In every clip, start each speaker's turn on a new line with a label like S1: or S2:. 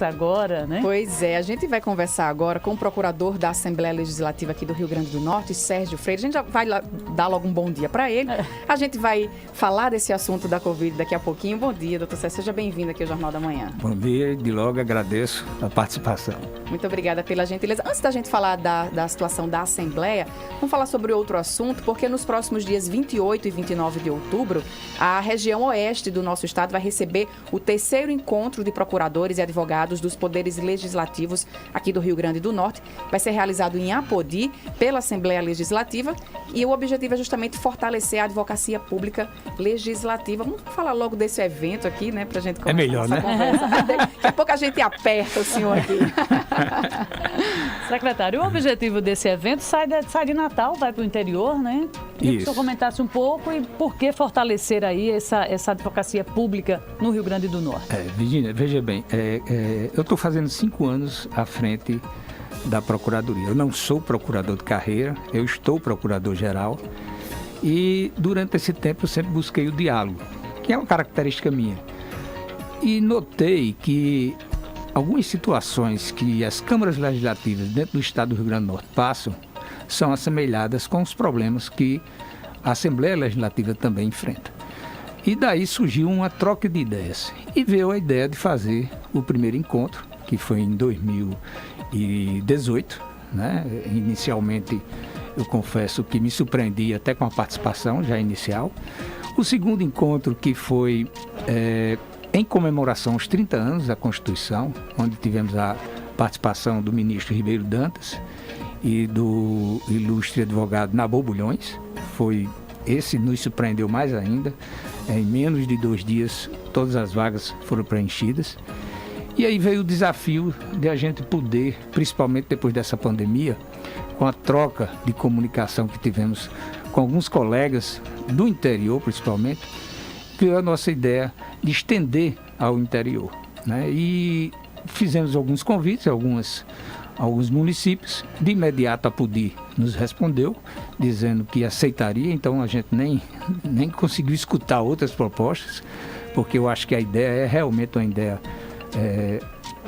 S1: Agora, né?
S2: Pois é, a gente vai conversar agora com o procurador da Assembleia Legislativa aqui do Rio Grande do Norte, Sérgio Freire. A gente já vai dar logo um bom dia para ele. A gente vai falar desse assunto da Covid daqui a pouquinho. Bom dia, doutor Sérgio. Seja bem-vindo aqui ao Jornal da Manhã.
S3: Bom dia, de logo agradeço a participação.
S2: Muito obrigada pela gentileza. Antes da gente falar da situação da Assembleia, vamos falar sobre outro assunto, porque nos próximos dias 28 e 29 de outubro, a região oeste do nosso estado vai receber o terceiro encontro de procuradores e advogados dos poderes legislativos aqui do Rio Grande do Norte. Vai ser realizado em Apodi pela Assembleia Legislativa e o objetivo é justamente fortalecer a advocacia pública legislativa. Vamos falar logo desse evento aqui, né, pra gente começar.
S3: É melhor, né?
S2: Daqui a pouco a gente aperta o senhor aqui.
S1: Secretário, o objetivo desse evento sai de Natal, vai para o interior, né? Queria que o senhor comentasse um pouco e por que fortalecer aí essa advocacia pública no Rio Grande do Norte.
S3: Virginia, veja bem, eu estou fazendo 5 anos à frente da Procuradoria. Eu não sou procurador de carreira, eu estou procurador-geral e durante esse tempo eu sempre busquei o diálogo, que é uma característica minha. E notei que algumas situações que as câmaras legislativas dentro do estado do Rio Grande do Norte passam são assemelhadas com os problemas que a Assembleia Legislativa também enfrenta. E daí surgiu uma troca de ideias e veio a ideia de fazer o primeiro encontro, que foi em 2018, né? Inicialmente, eu confesso que me surpreendi até com a participação já inicial. O segundo encontro, que foi em comemoração aos 30 anos da Constituição, onde tivemos a participação do ministro Ribeiro Dantas e do ilustre advogado Nabor Bulhões. Esse nos surpreendeu mais ainda. Em menos de 2 dias, todas as vagas foram preenchidas. E aí veio o desafio de a gente poder, principalmente depois dessa pandemia, com a troca de comunicação que tivemos com alguns colegas do interior, principalmente, criou a nossa ideia de estender ao interior, né? E fizemos alguns convites a alguns municípios. De imediato a Apodi nos respondeu, dizendo que aceitaria, então a gente nem conseguiu escutar outras propostas, porque eu acho que a ideia é realmente uma ideia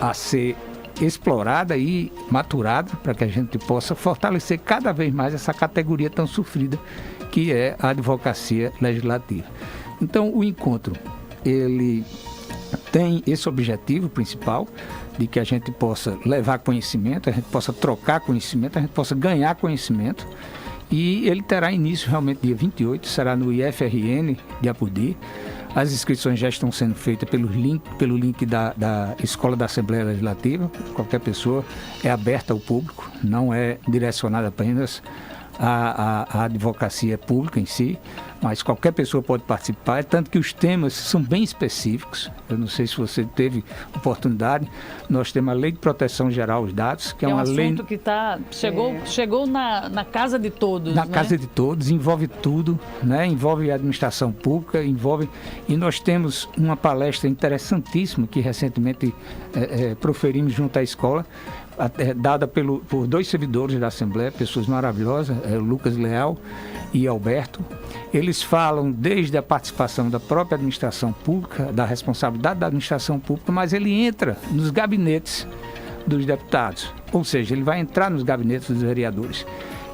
S3: a ser explorada e maturada para que a gente possa fortalecer cada vez mais essa categoria tão sofrida que é a advocacia legislativa. Então o encontro, ele tem esse objetivo principal de que a gente possa levar conhecimento, a gente possa trocar conhecimento, a gente possa ganhar conhecimento, e ele terá início realmente dia 28, será no IFRN de Apodi. As inscrições já estão sendo feitas pelo link da Escola da Assembleia Legislativa. Qualquer pessoa, é aberta ao público, não é direcionada apenas à advocacia pública em si, mas qualquer pessoa pode participar, tanto que os temas são bem específicos. Eu não sei se você teve oportunidade, nós temos a Lei de Proteção Geral aos Dados, que é uma lei...
S1: assunto que chegou na casa de todos,
S3: na casa de todos, envolve tudo, né? Envolve a administração pública, e nós temos uma palestra interessantíssima que recentemente proferimos junto à escola, dada por 2 servidores da Assembleia, pessoas maravilhosas, Lucas Leal e Alberto. Eles falam desde a participação da própria administração pública, da responsabilidade da administração pública, mas ele entra nos gabinetes dos deputados, ou seja, ele vai entrar nos gabinetes dos vereadores.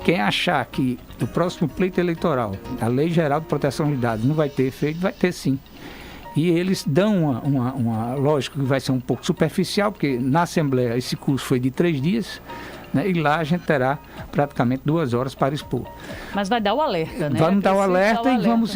S3: Quem achar que o próximo pleito eleitoral, a Lei Geral de Proteção de Dados não vai ter efeito, vai ter sim. E eles dão uma lógica que vai ser um pouco superficial, porque na Assembleia esse curso foi de 3 dias, né, e lá a gente terá praticamente 2 horas para expor.
S1: Mas vai dar o alerta, né?
S3: Vamos dar o alerta e vamos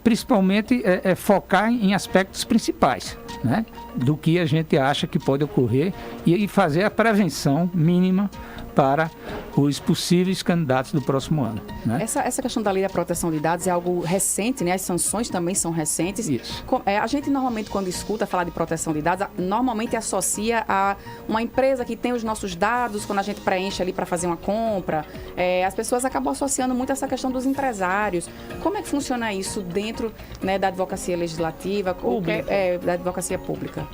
S3: principalmente focar em aspectos principais, né, do que a gente acha que pode ocorrer e fazer a prevenção mínima para os possíveis candidatos do próximo ano, né?
S2: Essa questão da Lei da Proteção de Dados é algo recente, né? As sanções também são recentes.
S3: Isso.
S2: A gente normalmente, quando escuta falar de proteção de dados, normalmente associa a uma empresa que tem os nossos dados, quando a gente preenche ali para fazer uma compra. As pessoas acabam associando muito essa questão dos empresários. Como é que funciona isso dentro, né, da advocacia legislativa, da advocacia pública?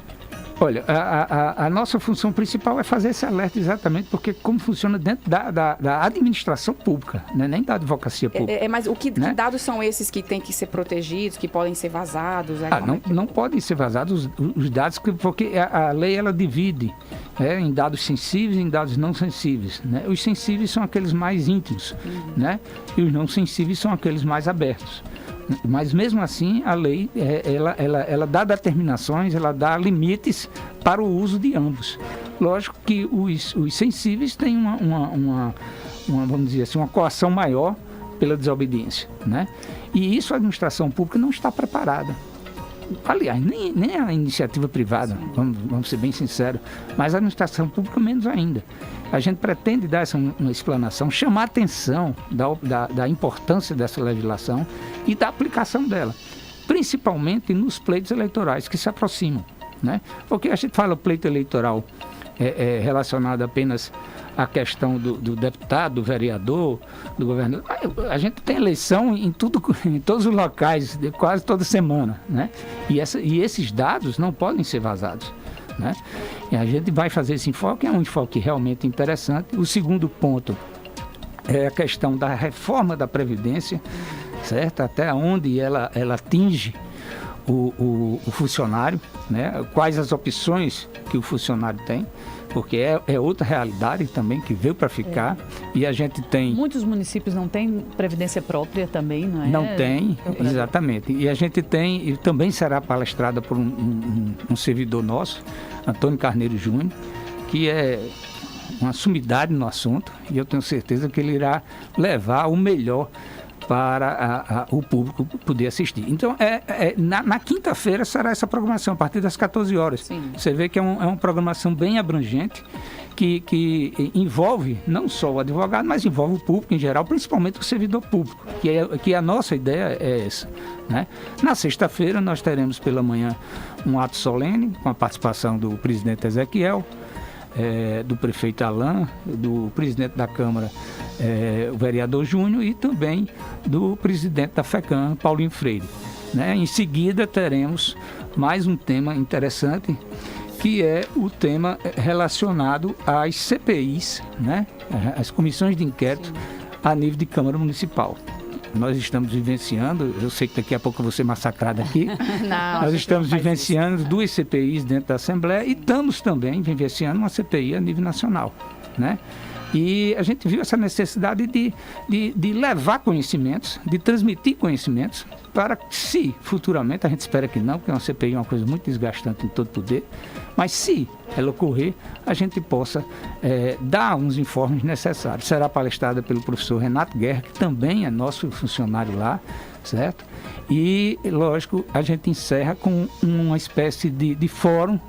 S3: Olha, a nossa função principal é fazer esse alerta exatamente porque como funciona dentro da administração pública, né? Nem da advocacia pública.
S2: Mas que
S3: né?
S2: dados são esses que têm que ser protegidos, que podem ser vazados?
S3: Não podem ser vazados os dados, porque a lei ela divide em dados sensíveis e em dados não sensíveis. Né? Os sensíveis são aqueles mais íntimos, né? E os não sensíveis são aqueles mais abertos. Mas mesmo assim a lei ela dá determinações, ela dá limites para o uso de ambos. Lógico que os sensíveis têm uma vamos dizer assim, uma coação maior pela desobediência, né? E isso a administração pública não está preparada. Aliás, nem a iniciativa privada, vamos ser bem sinceros, mas a administração pública menos ainda. A gente pretende dar uma explanação, chamar a atenção da importância dessa legislação e da aplicação dela, principalmente nos pleitos eleitorais que se aproximam, né? Porque a gente fala pleito eleitoral relacionado apenas à questão do deputado, do vereador, do governador. A gente tem eleição em todos os locais, quase toda semana, né? E esses dados não podem ser vazados, né? E a gente vai fazer esse enfoque, é um enfoque realmente interessante. O segundo ponto é a questão da reforma da Previdência, certo? Até onde ela atinge o funcionário, né? Quais as opções que o funcionário tem, porque é outra realidade também que veio para ficar. E a gente tem...
S1: Muitos municípios não têm previdência própria também, não é?
S3: Não tem, exatamente. E a gente tem, e também será palestrada por um servidor nosso, Antônio Carneiro Júnior, que é uma sumidade no assunto, e eu tenho certeza que ele irá levar o melhor para o público poder assistir. Então, na quinta-feira será essa programação, a partir das 14 horas.
S2: Sim. Você
S3: vê que é uma programação bem abrangente, que envolve não só o advogado, mas envolve o público em geral, principalmente o servidor público, que a nossa ideia é essa, né? Na sexta-feira nós teremos pela manhã um ato solene, com a participação do presidente Ezequiel, do prefeito Alain, do presidente da Câmara, o vereador Júnior, e também do presidente da FECAM, Paulinho Freire, né? Em seguida teremos mais um tema interessante, que é o tema relacionado às CPIs, né? As comissões de inquérito a nível de Câmara Municipal. Nós estamos vivenciando, eu sei que daqui a pouco eu vou ser massacrado aqui, nós estamos vivenciando 2 CPIs dentro da Assembleia e estamos também vivenciando uma CPI a nível nacional, né? E a gente viu essa necessidade de levar conhecimentos, de transmitir conhecimentos, para que, se futuramente, a gente espera que não, porque uma CPI é uma coisa muito desgastante em todo poder, mas se ela ocorrer, a gente possa dar uns informes necessários. Será palestrada pelo professor Renato Guerra, que também é nosso funcionário lá, certo? E, lógico, a gente encerra com uma espécie de fórum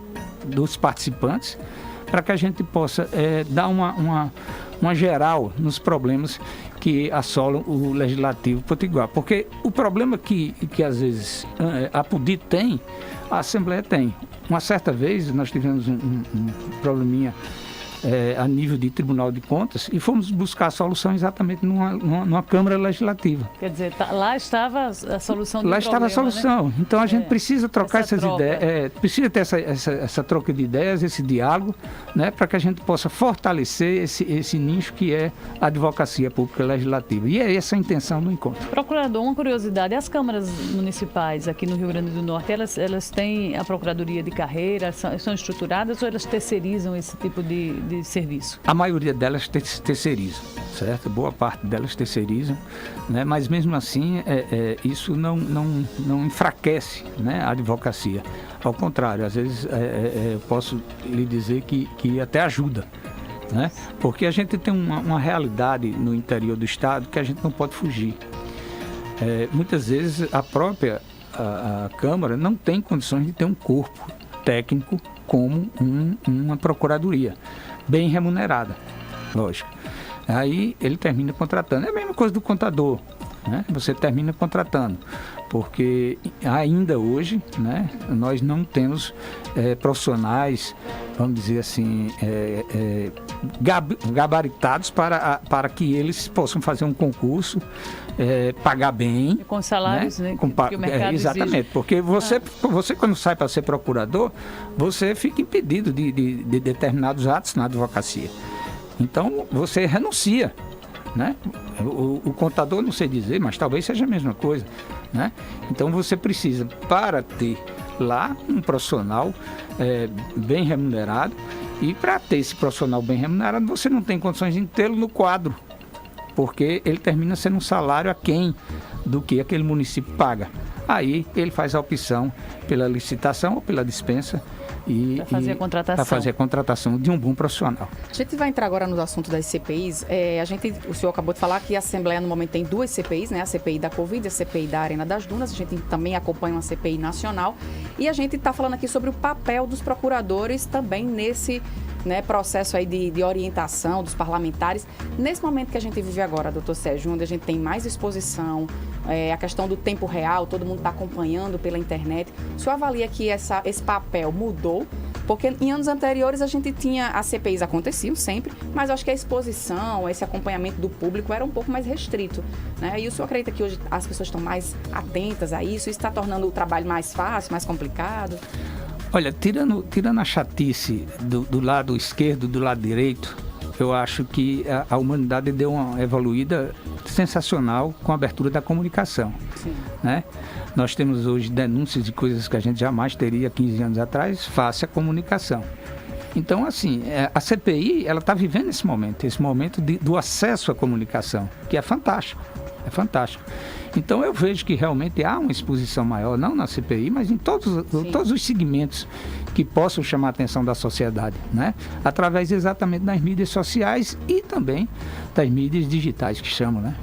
S3: dos participantes, para que a gente possa dar uma geral nos problemas que assolam o Legislativo Potiguar. Porque o problema que às vezes a PUDI tem, a Assembleia tem. Uma certa vez nós tivemos um probleminha a nível de Tribunal de Contas e fomos buscar a solução exatamente numa Câmara Legislativa.
S1: Quer dizer, lá estava a solução do
S3: Lá
S1: problema,
S3: estava a solução. Né? Então a gente precisa trocar essas ideias, precisa ter essa troca de ideias, esse diálogo, né, para que a gente possa fortalecer esse nicho que é a advocacia pública legislativa. E é essa a intenção do encontro.
S1: Procurador, uma curiosidade, as câmaras municipais aqui no Rio Grande do Norte, elas têm a procuradoria de carreira, são estruturadas ou elas terceirizam esse tipo de serviço? A
S3: maioria delas terceirizam, certo? Boa parte delas terceirizam, né? Mas mesmo assim isso não enfraquece, né, a advocacia. Ao contrário, às vezes eu posso lhe dizer que até ajuda, né? Porque a gente tem uma realidade no interior do estado que a gente não pode fugir. Muitas vezes a própria a Câmara não tem condições de ter um corpo técnico como uma procuradoria bem remunerada, lógico. Aí ele termina contratando. É a mesma coisa do contador, né? Você termina contratando, porque ainda hoje, né, nós não temos profissionais vamos dizer assim, gabaritados para que eles possam fazer um concurso, pagar bem.
S1: Com salários, né?
S3: Que o mercado exatamente, exige. Porque você quando sai para ser procurador, você fica impedido de determinados atos na advocacia. Então, você renuncia. Né? O contador, não sei dizer, mas talvez seja a mesma coisa, né? Então você precisa, para ter lá um profissional bem remunerado, e para ter esse profissional bem remunerado, você não tem condições de tê-lo no quadro, porque ele termina sendo um salário aquém do que aquele município paga. Aí ele faz a opção pela licitação ou pela dispensa
S1: para fazer a contratação
S3: de um bom profissional.
S2: A gente vai entrar agora no assunto das CPIs. O senhor acabou de falar que a Assembleia no momento tem 2 CPIs, né? A CPI da Covid e a CPI da Arena das Dunas. A gente também acompanha uma CPI nacional. E a gente está falando aqui sobre o papel dos procuradores também nesse, né, processo aí de orientação dos parlamentares. Nesse momento que a gente vive agora, doutor Sérgio, onde a gente tem mais exposição, a questão do tempo real, todo mundo está acompanhando pela internet. O senhor avalia que esse papel mudou? Porque em anos anteriores a gente tinha, as CPIs aconteciam sempre, mas eu acho que a exposição, esse acompanhamento do público era um pouco mais restrito, né? E o senhor acredita que hoje as pessoas estão mais atentas a isso? Isso está tornando o trabalho mais fácil, mais complicado?
S3: Olha, tirando a chatice do lado esquerdo, do lado direito, eu acho que a humanidade deu uma evoluída sensacional com a abertura da comunicação. Sim. Né? Nós temos hoje denúncias de coisas que a gente jamais teria 15 anos atrás, face à comunicação. Então, assim, a CPI, ela está vivendo esse momento do acesso à comunicação, que é fantástico. É fantástico. Então eu vejo que realmente há uma exposição maior, não na CPI, mas em todos os segmentos que possam chamar a atenção da sociedade, né? Através exatamente das mídias sociais e também das mídias digitais que chamam, né?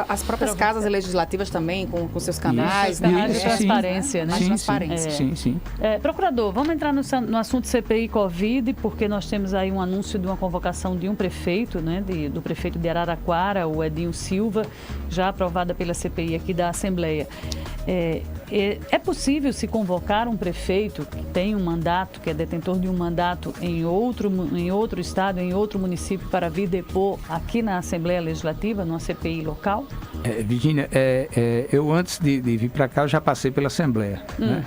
S2: As próprias casas legislativas também, com seus canais,
S1: né? De transparência, né?
S3: Sim,
S2: transparência.
S3: Sim.
S1: Procurador, vamos entrar no assunto CPI Covid, porque nós temos aí um anúncio de uma convocação de um prefeito, né? Do prefeito de Araraquara, o Edinho Silva, já aprovada pela CPI aqui da Assembleia. É possível se convocar um prefeito que tem um mandato, que é detentor de um mandato em outro estado, em outro município, para vir depor aqui na Assembleia Legislativa, numa CPI local?
S3: Virgínia, eu antes de vir para cá, eu já passei pela Assembleia. Né?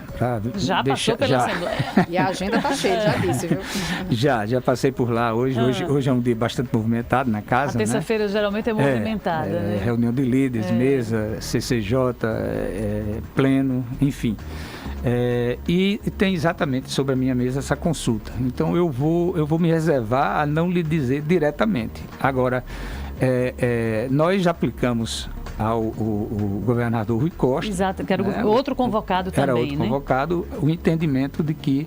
S1: Passou pela Assembleia?
S2: E a agenda está cheia, já disse, viu?
S3: Já passei por lá. Hoje é um dia bastante movimentado na casa.
S1: A terça-feira, né? Geralmente é movimentada. Né?
S3: Reunião de líderes, mesa, CCJ, pleno, enfim. E tem exatamente sobre a minha mesa essa consulta. Então eu vou me reservar a não lhe dizer diretamente. Agora, nós já aplicamos ao governador Rui Costa.
S1: Exato, que era outro convocado também,
S3: era outro convocado, o entendimento de que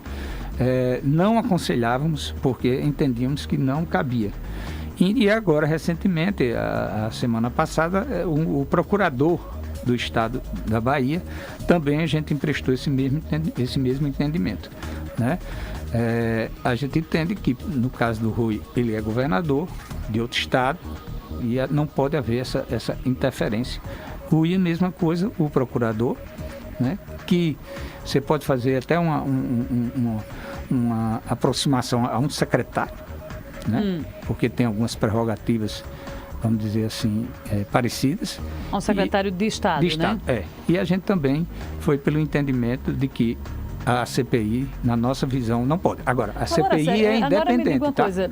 S3: não aconselhávamos, porque entendíamos que não cabia. E agora, recentemente, a semana passada, o procurador do estado da Bahia, também a gente emprestou esse mesmo entendimento, né? A gente entende que, no caso do Rui, ele é governador de outro estado e não pode haver essa interferência. Rui é a mesma coisa, o procurador, né? Que você pode fazer até uma aproximação a um secretário, né? Porque tem algumas prerrogativas, vamos dizer assim, parecidas.
S1: Um secretário de Estado, né?
S3: E a gente também foi pelo entendimento de que a CPI, na nossa visão, não pode. Agora, a CPI é independente. Agora me diga uma coisa,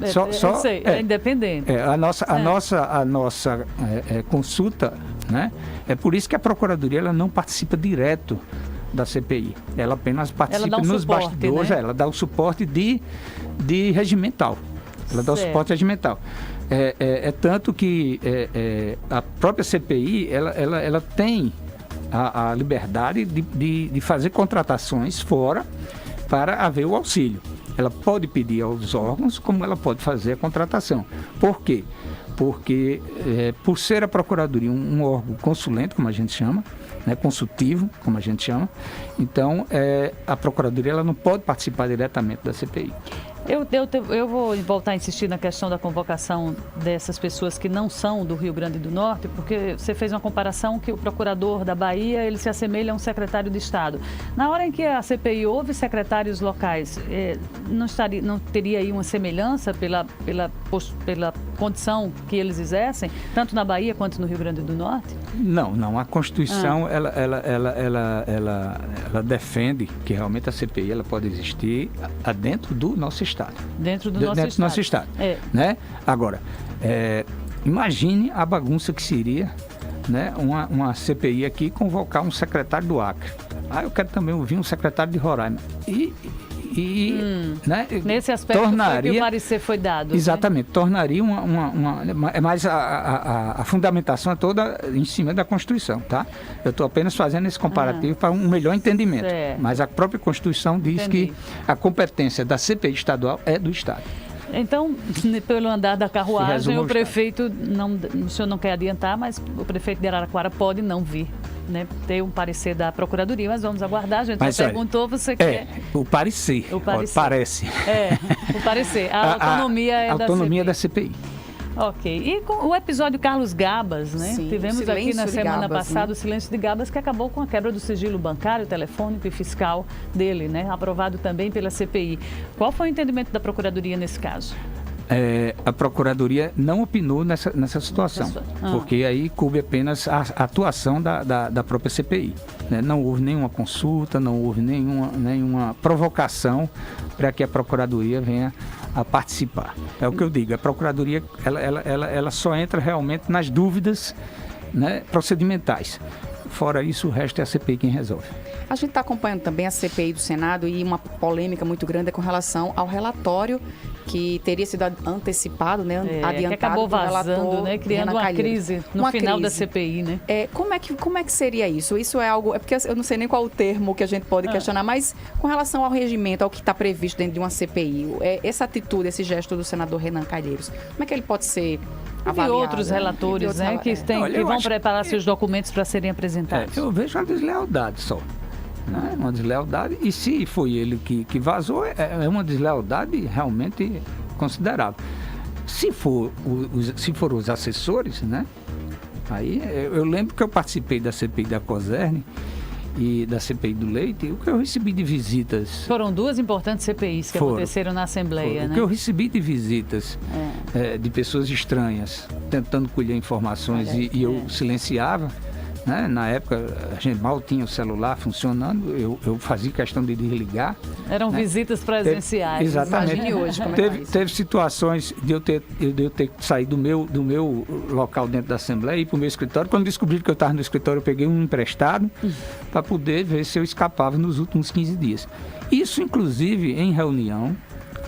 S1: é independente.
S3: A nossa consulta, né? É por isso que a Procuradoria ela não participa direto da CPI. Ela apenas participa nos bastidores, né? Ela dá o suporte de regimental. Ela dá o suporte regimental. Tanto que a própria CPI, ela tem a liberdade de fazer contratações fora para haver o auxílio. Ela pode pedir aos órgãos, como ela pode fazer a contratação. Por quê? Porque, por ser a Procuradoria um órgão consulente, como a gente chama, né, consultivo, como a gente chama, então a Procuradoria ela não pode participar diretamente da CPI.
S1: Eu vou voltar a insistir na questão da convocação dessas pessoas que não são do Rio Grande do Norte, porque você fez uma comparação que o procurador da Bahia, ele se assemelha a um secretário de Estado. Na hora em que a CPI houve secretários locais, não teria aí uma semelhança pela condição que eles exercem, tanto na Bahia quanto no Rio Grande do Norte?
S3: Não. A Constituição, ela defende que realmente a CPI ela pode existir dentro do nosso Estado.
S1: Dentro do nosso Estado.
S3: Né? Agora, imagine a bagunça que seria, né, uma CPI aqui convocar um secretário do Acre. Eu quero também ouvir um secretário de Roraima. Né,
S1: nesse aspecto que o parecer foi dado.
S3: Exatamente. Né? Tornaria mas a fundamentação é toda em cima da Constituição, tá? Eu estou apenas fazendo esse comparativo para um melhor entendimento. Mas a própria Constituição diz que a competência da CPI estadual é do Estado.
S1: Então, pelo andar da carruagem, o prefeito, o senhor não quer adiantar, mas o prefeito de Araraquara pode não vir, né, ter um parecer da Procuradoria, mas vamos aguardar. A gente já perguntou, você quer...
S3: O parecer. Parece.
S1: O parecer. A autonomia é da
S3: autonomia da CPI.
S1: Ok. E com o episódio Carlos Gabas, né?
S2: Sim,
S1: tivemos aqui na semana passada,
S2: né?
S1: o silêncio de Gabas, que acabou com a quebra do sigilo bancário, telefônico e fiscal dele, né? Aprovado também pela CPI. Qual foi o entendimento da Procuradoria nesse caso?
S3: A Procuradoria não opinou nessa situação, porque aí coube apenas a atuação da própria CPI. Né? Não houve nenhuma consulta, não houve nenhuma provocação para que a Procuradoria venha a participar. É o que eu digo, a Procuradoria ela só entra realmente nas dúvidas, né, procedimentais. Fora isso, o resto é a CPI quem resolve.
S2: A gente está acompanhando também a CPI do Senado e uma polêmica muito grande com relação ao relatório que teria sido antecipado, né, adiantado
S1: que acabou vazando, né, criando uma crise no final da CPI, né?
S2: Como é que seria isso? Isso é algo... porque eu não sei nem qual o termo que a gente pode questionar, mas com relação ao regimento, ao que está previsto dentro de uma CPI, essa atitude, esse gesto do senador Renan Calheiros, como é que ele pode ser avaliado?
S1: E outros relatores, né, que vão preparar seus documentos para serem apresentados.
S3: Eu vejo uma deslealdade só. Né? Uma deslealdade, e se foi ele que vazou, é uma deslealdade realmente considerável. Se foram os assessores, né? Aí eu lembro que eu participei da CPI da COSERN e da CPI do Leite, o que eu recebi de visitas...
S1: Foram duas importantes CPIs que aconteceram na Assembleia, né?
S3: O que eu recebi de visitas de pessoas estranhas, tentando colher informações e eu silenciava. Né? Na época, a gente mal tinha o celular funcionando, eu fazia questão de desligar.
S1: Eram visitas presenciais.
S3: Exatamente.
S1: Imagine hoje como
S3: teve situações de eu ter saído do meu local dentro da Assembleia e ir para o meu escritório. Quando descobri que eu estava no escritório, eu peguei um emprestado para poder ver se eu escapava nos últimos 15 dias. Isso, inclusive, em reunião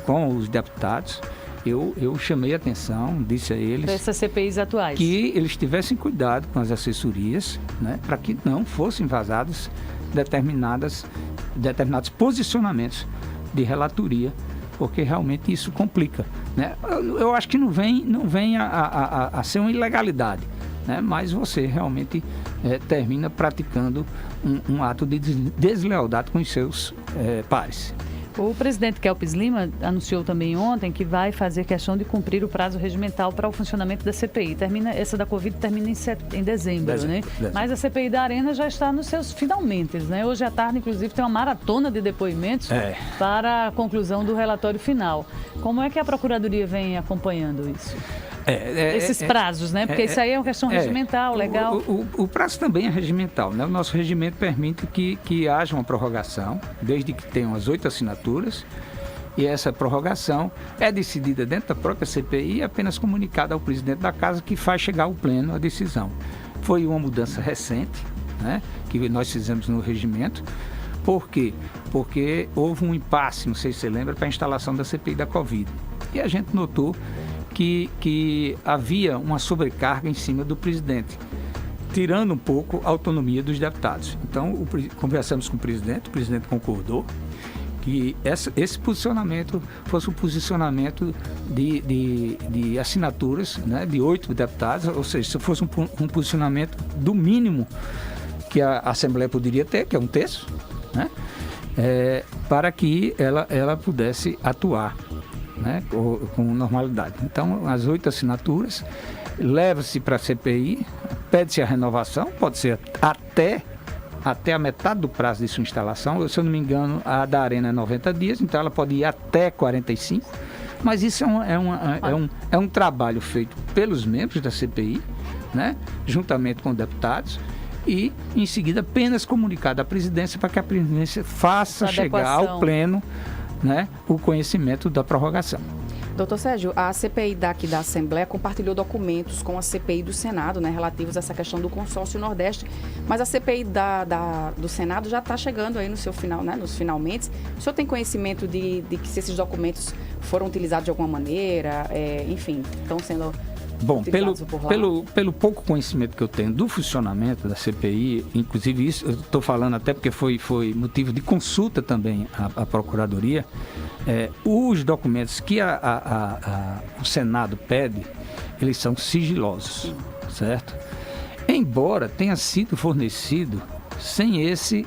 S3: com os deputados, eu chamei a atenção, disse a eles...
S1: Dessas CPIs atuais.
S3: Que eles tivessem cuidado com as assessorias, né, para que não fossem vazados determinados posicionamentos de relatoria, porque realmente isso complica. Né? Eu acho que não vem a ser uma ilegalidade, né, mas você realmente termina praticando um ato de deslealdade com os seus pares.
S1: O presidente Kelps Lima anunciou também ontem que vai fazer questão de cumprir o prazo regimental para o funcionamento da CPI. Essa da Covid termina em dezembro, né? Mas a CPI da Arena já está nos seus finalmente, né? Hoje à tarde, inclusive, tem uma maratona de depoimentos para a conclusão do relatório final. Como é que a Procuradoria vem acompanhando isso? Esses prazos, né? Porque isso aí é uma questão regimental, legal.
S3: O prazo também é regimental, né? O nosso regimento permite que haja uma prorrogação, desde que tenham as 8 assinaturas, e essa prorrogação é decidida dentro da própria CPI e apenas comunicada ao presidente da Casa, que faz chegar ao pleno a decisão. Foi uma mudança recente, né, que nós fizemos no regimento. Por quê? Porque houve um impasse, não sei se você lembra, para a instalação da CPI da Covid. E a gente notou que havia uma sobrecarga em cima do presidente, tirando um pouco a autonomia dos deputados. Então, conversamos com o presidente concordou que esse posicionamento fosse um posicionamento de assinaturas, né, de 8 deputados, ou seja, se fosse um posicionamento do mínimo que a Assembleia poderia ter, que é 1/3, né, para que ela pudesse atuar. né, com normalidade. Então, as 8 assinaturas, leva-se para a CPI, pede-se a renovação, pode ser até a metade do prazo de sua instalação. Se eu não me engano, a da Arena é 90 dias, então ela pode ir até 45. Mas isso é um trabalho feito pelos membros da CPI, né, juntamente com deputados, e, em seguida, apenas comunicado à presidência para que a presidência faça chegar ao pleno, né, o conhecimento da prorrogação.
S2: Doutor Sérgio, a CPI daqui da Assembleia compartilhou documentos com a CPI do Senado, né, relativos a essa questão do consórcio Nordeste, mas a CPI do Senado já está chegando aí no seu final, né, nos finalmente. O senhor tem conhecimento de que se esses documentos foram utilizados de alguma maneira, enfim, estão sendo...
S3: Bom, pelo pouco conhecimento que eu tenho do funcionamento da CPI, inclusive isso, eu estou falando até porque foi motivo de consulta também à Procuradoria, os documentos que o Senado pede, eles são sigilosos, certo? Embora tenha sido fornecido sem essa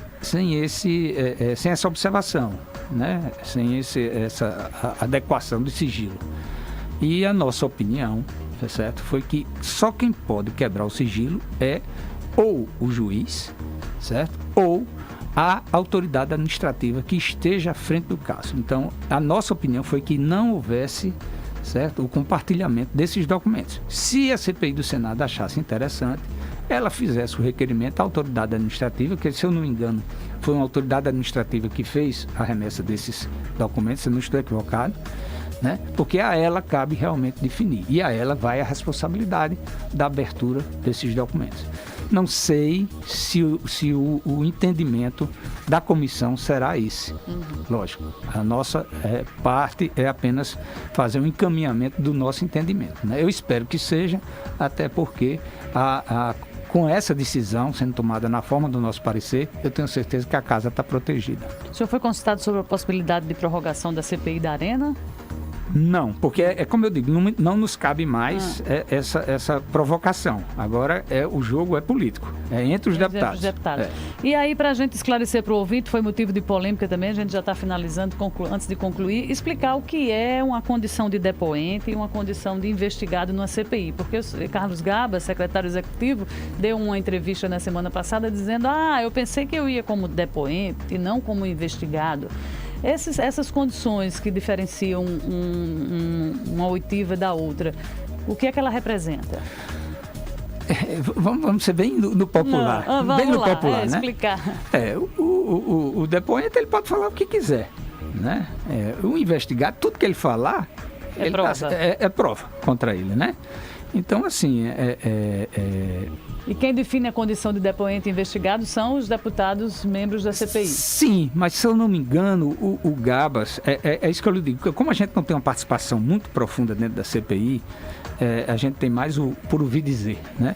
S3: observação, né? Sem essa adequação do sigilo. E a nossa opinião, certo, foi que só quem pode quebrar o sigilo é ou o juiz, certo, ou a autoridade administrativa que esteja à frente do caso. Então, a nossa opinião foi que não houvesse, certo, o compartilhamento desses documentos. Se a CPI do Senado achasse interessante, ela fizesse o requerimento à autoridade administrativa, que, se eu não me engano, foi uma autoridade administrativa que fez a remessa desses documentos, se eu não estou equivocado, né? Porque a ela cabe realmente definir, e a ela vai a responsabilidade da abertura desses documentos. Não sei se o entendimento da comissão será esse. Lógico, a nossa parte é apenas fazer um encaminhamento do nosso entendimento, né? Eu espero que seja, até porque com essa decisão sendo tomada na forma do nosso parecer, eu tenho certeza que a casa está protegida.
S1: O senhor foi consultado sobre a possibilidade de prorrogação da CPI da Arena?
S3: Não, porque como eu digo, não nos cabe mais essa provocação. Agora o jogo é político, é entre os deputados.
S1: E aí, para a gente esclarecer para o ouvinte, foi motivo de polêmica também, a gente já está finalizando, antes de concluir, explicar o que é uma condição de depoente e uma condição de investigado numa CPI. Porque o Carlos Gaba, secretário executivo, deu uma entrevista na semana passada dizendo: eu pensei que eu ia como depoente e não como investigado. Essas condições que diferenciam uma oitiva da outra, o que é que ela representa?
S3: Vamos ser bem no popular. Bem no popular, né?
S1: Explicar.
S3: O depoente, ele pode falar o que quiser, né? O investigado, tudo que ele falar é prova contra ele, né? Então, assim,
S1: E quem define a condição de depoente investigado são os deputados membros da CPI.
S3: Sim, mas se eu não me engano, o Gabas, é isso que eu lhe digo, como a gente não tem uma participação muito profunda dentro da CPI, a gente tem mais o por ouvir dizer, né?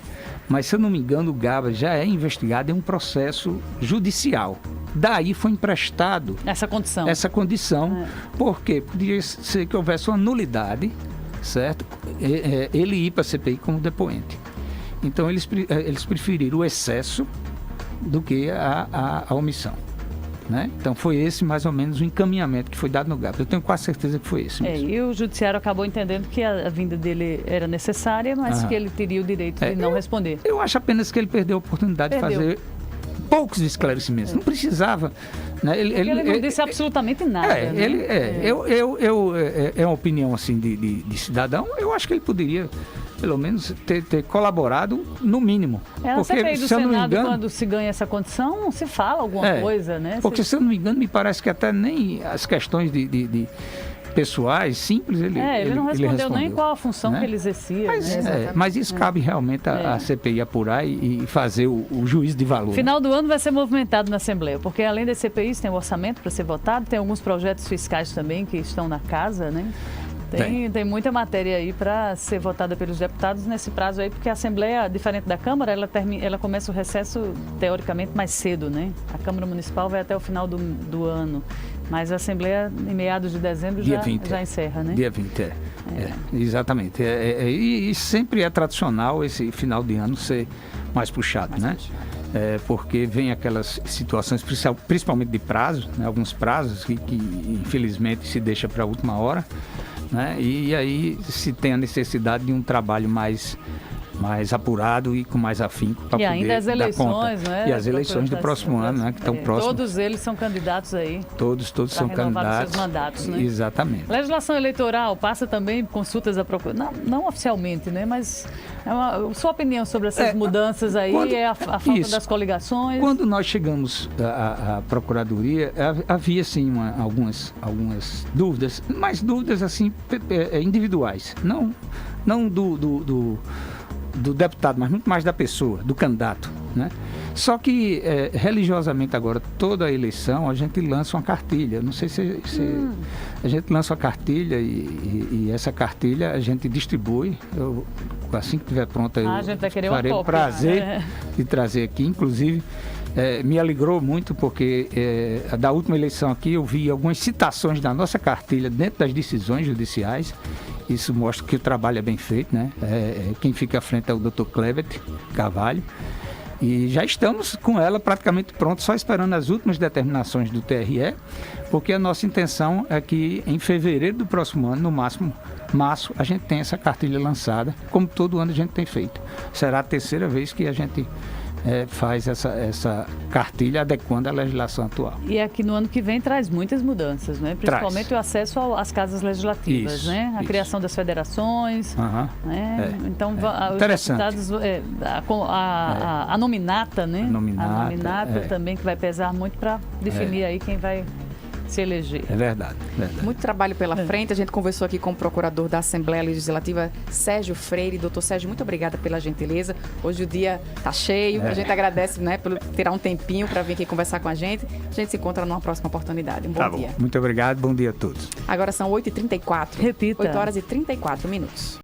S3: Mas se eu não me engano, o Gabas já é investigado em um processo judicial. Daí foi emprestado essa condição. Porque podia ser que houvesse uma nulidade, certo? Ele ir para a CPI como depoente. Então, eles preferiram o excesso do que a omissão, né? Então, foi esse mais ou menos o encaminhamento que foi dado no Gabas. Eu tenho quase certeza que foi esse mesmo.
S1: E o judiciário acabou entendendo que a vinda dele era necessária, mas que ele teria o direito de não responder. Eu
S3: acho apenas que ele perdeu a oportunidade de fazer poucos esclarecimentos. Não precisava, né?
S1: Ele não disse absolutamente nada.
S3: É uma opinião assim de cidadão. Eu acho que ele poderia, pelo menos, ter colaborado no mínimo.
S1: Na CPI do Senado, quando se ganha essa condição, se fala alguma coisa, né?
S3: Porque, se eu não me engano, me parece que até nem as questões de pessoais, simples, ele
S1: não respondeu,
S3: respondeu
S1: nem qual a função, né, que ele exercia.
S3: Mas isso cabe realmente a CPI apurar e fazer o juízo de valor.
S1: Final do ano vai ser movimentado na Assembleia, porque além das CPIs tem o orçamento para ser votado, tem alguns projetos fiscais também que estão na casa, né? Tem muita matéria aí para ser votada pelos deputados nesse prazo aí, porque a Assembleia, diferente da Câmara, ela começa o recesso, teoricamente, mais cedo, né? A Câmara Municipal vai até o final do ano, mas a Assembleia, em meados de dezembro, já encerra, né?
S3: Dia 20, exatamente. E sempre é tradicional esse final de ano ser mais puxado, né? Porque vem aquelas situações, principalmente de prazo, né? Alguns prazos que infelizmente se deixa para a última hora. né? E aí se tem a necessidade de um trabalho mais apurado e com mais afinco para poder
S1: ainda as eleições,
S3: dar conta.
S1: né?
S3: E as eleições do próximo ano, né? Que estão próximas.
S1: Todos eles são candidatos aí.
S3: Todos são candidatos.
S1: Seus mandatos, né?
S3: Exatamente.
S1: Legislação eleitoral passa também consultas à procura. Não oficialmente, né? Mas sua opinião sobre essas mudanças aí a falta das coligações.
S3: Quando nós chegamos à Procuradoria, havia sim algumas dúvidas, mas dúvidas assim individuais. Não do deputado, mas muito mais da pessoa, do candidato, né? Só que religiosamente agora, toda a eleição, a gente lança uma cartilha. Não sei se a gente lança uma cartilha e essa cartilha a gente distribui. Assim que estiver pronta, eu farei o prazer de trazer aqui. Inclusive, me alegrou muito porque da última eleição aqui eu vi algumas citações da nossa cartilha dentro das decisões judiciais. Isso mostra que o trabalho é bem feito, né? Quem fica à frente é o Dr. Clevet Carvalho. E já estamos com ela praticamente pronta, só esperando as últimas determinações do TRE, porque a nossa intenção é que em fevereiro do próximo ano, no máximo março, a gente tenha essa cartilha lançada, como todo ano a gente tem feito. Será a terceira vez que a gente faz essa cartilha adequando à legislação atual.
S1: E aqui no ano que vem traz muitas mudanças, né? Principalmente o acesso às casas legislativas, né? A criação das federações, né? Então, os deputados, a nominata, né? A nominata também, que vai pesar muito para definir aí quem vai se eleger.
S3: É verdade.
S2: Muito trabalho pela frente. A gente conversou aqui com o procurador da Assembleia Legislativa, Sérgio Freire. Doutor Sérgio, muito obrigada pela gentileza. Hoje o dia está cheio. A gente agradece, né, por tirar um tempinho para vir aqui conversar com a gente. A gente se encontra numa próxima oportunidade. Um bom dia.
S3: Muito obrigado. Bom dia a todos.
S2: Agora são 8h34.
S1: Repita.
S2: 8h34.